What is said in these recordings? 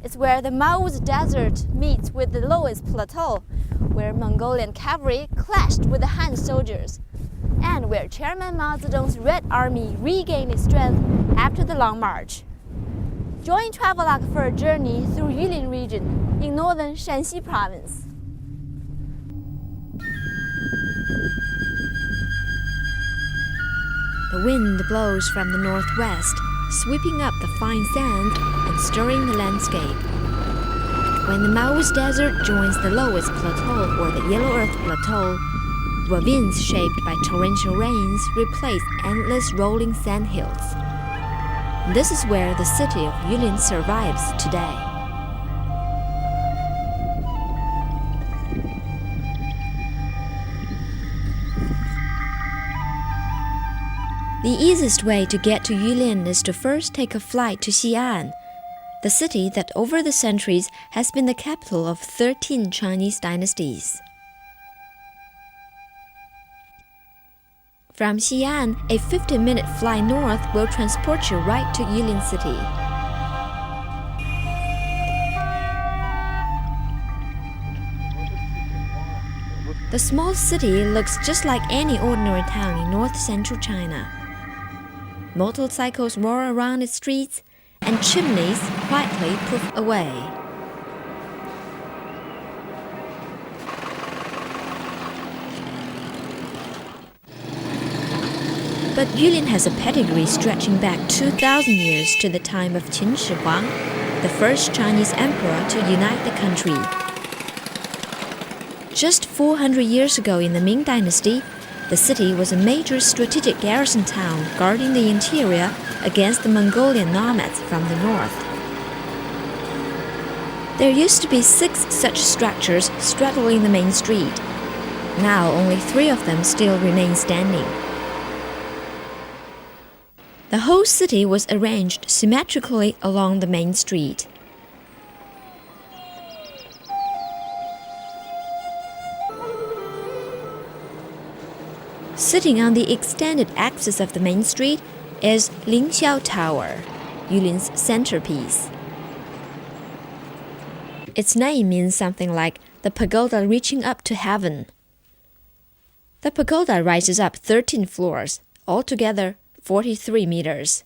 It's where the Mao's desert meets with the lowest plateau, where Mongolian cavalry clashed with the Han soldiers, and where Chairman Mao Zedong's Red Army regained its strength after the Long March. Join Travelogue for a journey through Yulin region in northern Shaanxi province. The wind blows from the northwest, sweeping up the fine sand and stirring the landscape. When the Mao's desert joins the lowest plateau or the Yellow Earth Plateau, ravines shaped by torrential rains replace endless rolling sandhills. This is where the city of Yulin survives today. The easiest way to get to Yulin is to first take a flight to Xi'an, the city that over the centuries has been the capital of 13 Chinese dynasties. From Xi'an, a 50-minute flight north will transport you right to Yulin city. The small city looks just like any ordinary town in north-central China. Motorcycles roar around its streets, and chimneys quietly puff away. But Yulin has a pedigree stretching back 2,000 years to the time of Qin Shi Huang, the first Chinese emperor to unite the country. Just 400 years ago in the Ming Dynasty, the city was a major strategic garrison town guarding the interior against the Mongolian nomads from the north. There used to be 6 such structures straddling the main street. Now only 3 of them still remain standing. The whole city was arranged symmetrically along the main street. Sitting on the extended axis of the main street is Lingxiao Tower, Yulin's centerpiece. Its name means something like the pagoda reaching up to heaven. The pagoda rises up 13 floors, altogether 43 meters.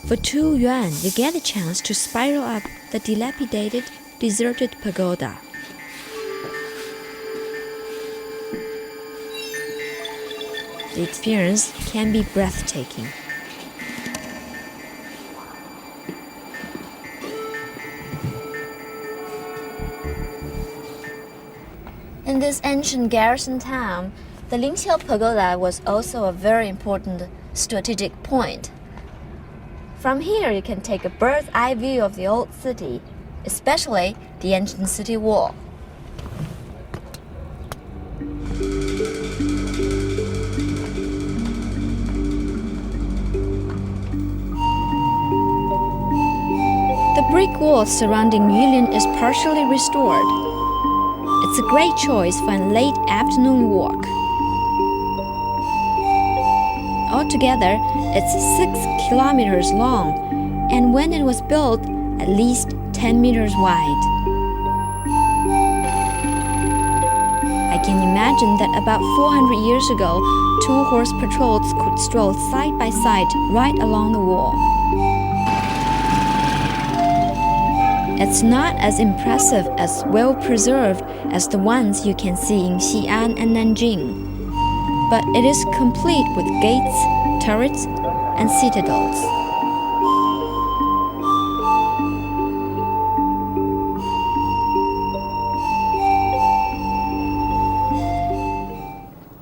For 2 yuan, you get a chance to spiral up the dilapidated, deserted pagoda. The experience can be breathtaking. In this ancient garrison town, the Lingxiao Pagoda was also a very important strategic point. From here, you can take a bird's eye view of the old city, especially the ancient city wall. The brick wall surrounding Yulin is partially restored. It's a great choice for a late afternoon walk. Altogether, it's 6 kilometers long, and when it was built, at least 10 meters wide. I can imagine that about 400 years ago, 2-horse patrols could stroll side by side right along the wall. It's not as impressive as well-preserved as the ones you can see in Xi'an and Nanjing, but it is complete with gates, turrets, and citadels.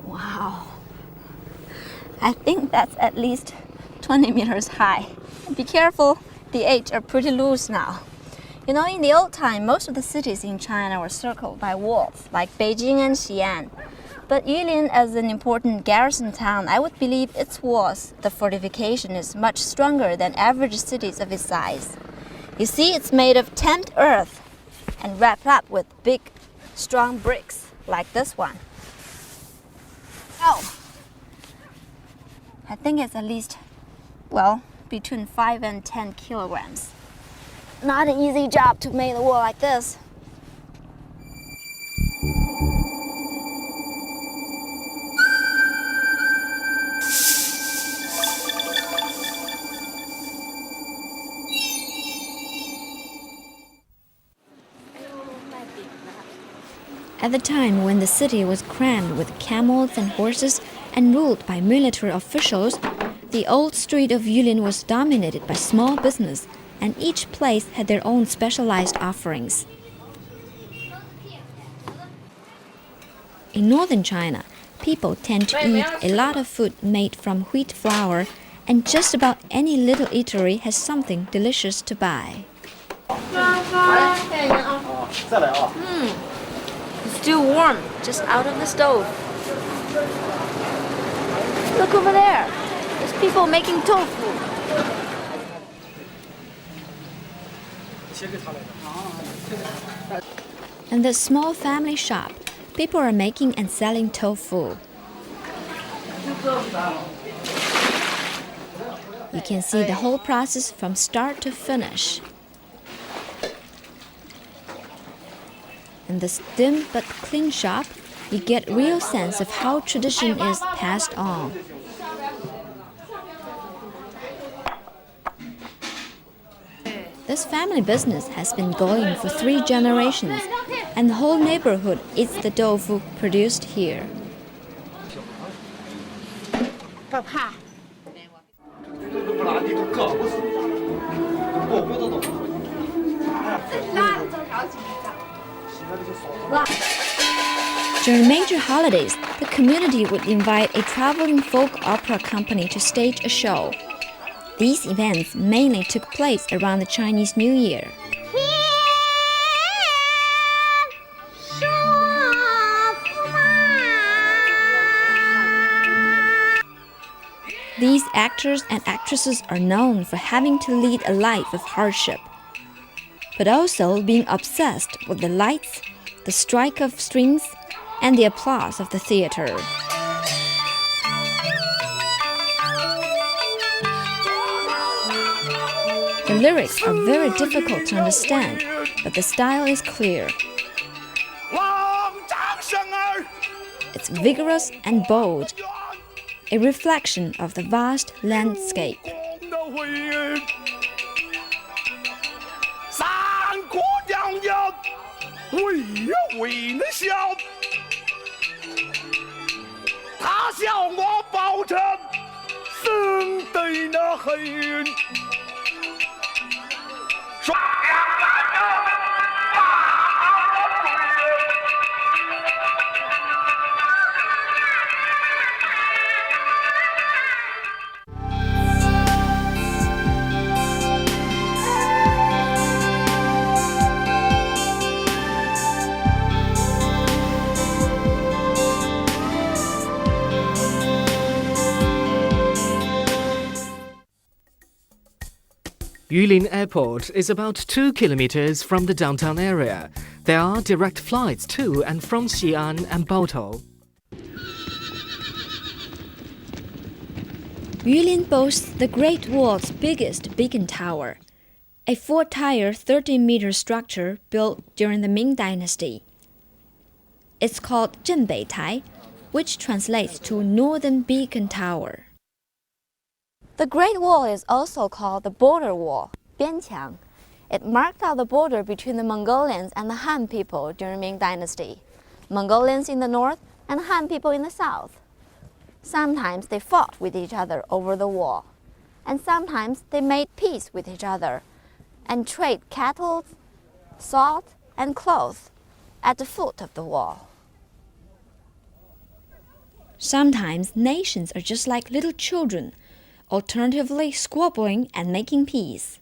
Wow, I think that's at least 20 meters high. Be careful, the edges are pretty loose now. You know, in the old time, most of the cities in China were circled by walls, like Beijing and Xi'an. But Yulin, as an important garrison town, I would believe its walls, the fortification, is much stronger than average cities of its size. You see, it's made of tamped earth and wrapped up with big, strong bricks, like this one. Oh, I think it's at least, well, between 5 and 10 kilograms. Not an easy job to make the wall like this. At the time when the city was crammed with camels and horses and ruled by military officials, the old street of Yulin was dominated by small business, and each place had their own specialized offerings. In northern China, people tend to eat a lot of food made from wheat flour, and just about any little eatery has something delicious to buy. It's still warm, just out of the stove. Look over there. There's people making tofu. In this small family shop, people are making and selling tofu. You can see the whole process from start to finish. In this dim but clean shop, you get a real sense of how tradition is passed on. This family business has been going for 3 generations, and the whole neighborhood eats the tofu produced here. During major holidays, the community would invite a traveling folk opera company to stage a show. These events mainly took place around the Chinese New Year. These actors and actresses are known for having to lead a life of hardship, but also being obsessed with the lights, the strike of strings, and the applause of the theater. The lyrics are very difficult to understand, but the style is clear. It's vigorous and bold, a reflection of the vast landscape. Yulin Airport is about 2 kilometers from the downtown area. There are direct flights to and from Xi'an and Baotou. Yulin boasts the Great Wall's biggest beacon tower, a 4-tier 30-meter structure built during the Ming Dynasty. It's called Zhenbeitai, which translates to Northern Beacon Tower. The Great Wall is also called the Border Wall, 边墙. It marked out the border between the Mongolians and the Han people during Ming Dynasty. Mongolians in the north and Han people in the south. Sometimes they fought with each other over the wall, and sometimes they made peace with each other and trade cattle, salt, and clothes at the foot of the wall. Sometimes nations are just like little children, alternatively squabbling and making peace.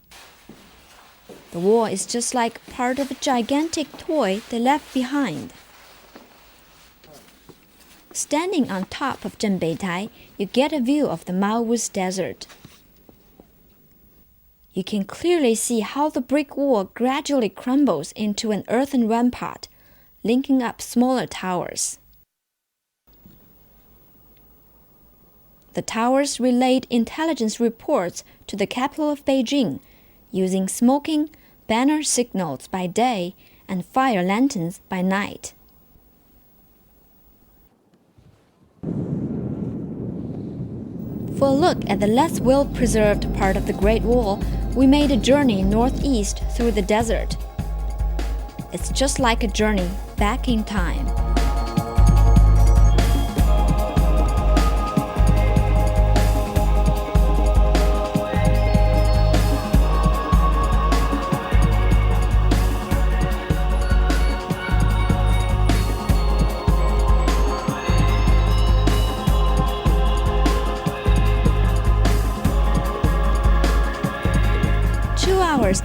The wall is just like part of a gigantic toy they left behind. Standing on top of Zhenbeitai, you get a view of the Mao's desert. You can clearly see how the brick wall gradually crumbles into an earthen rampart, linking up smaller towers. the towers relayed intelligence reports to the capital of Beijing, using smoking, banner signals by day and fire lanterns by night. For a look at the less well-preserved part of the Great Wall, we made a journey northeast through the desert. It's just like a journey back in time.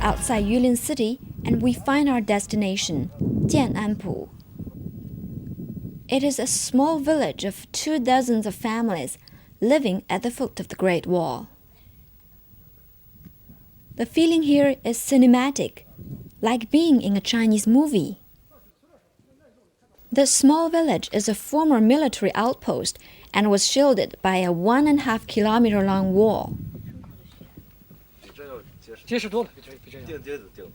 Outside Yulin City, and we find our destination, Jian'anpu. It is a small village of 24 families living at the foot of the Great Wall. The feeling here is cinematic, like being in a Chinese movie. This small village is a former military outpost and was shielded by a 1.5 kilometer long wall. 结实多了，比这样。定。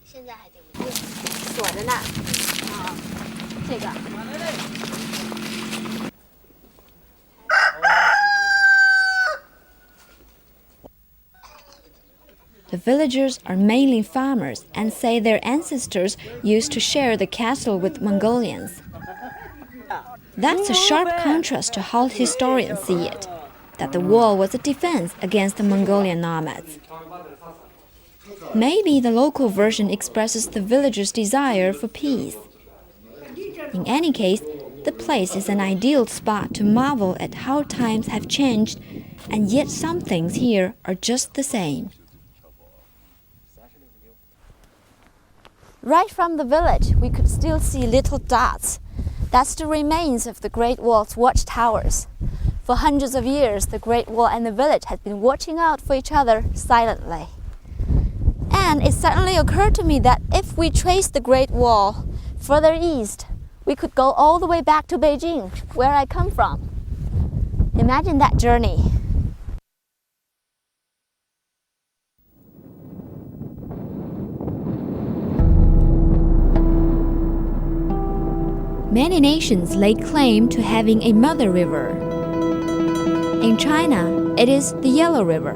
现在还定不定，锁着呢。啊，这个。The villagers are mainly farmers and say their ancestors used to share the castle with Mongolians. That's a sharp contrast to how historians see it, that the wall was a defense against the Mongolian nomads. Maybe the local version expresses the villagers' desire for peace. In any case, the place is an ideal spot to marvel at how times have changed, and yet some things here are just the same. Right from the village, we could still see little dots. That's the remains of the Great Wall's watchtowers. For hundreds of years, the Great Wall and the village had been watching out for each other silently. And it suddenly occurred to me that if we trace the Great Wall further east, we could go all the way back to Beijing, where I come from. Imagine that journey. Many nations lay claim to having a mother river. In China, it is the Yellow River.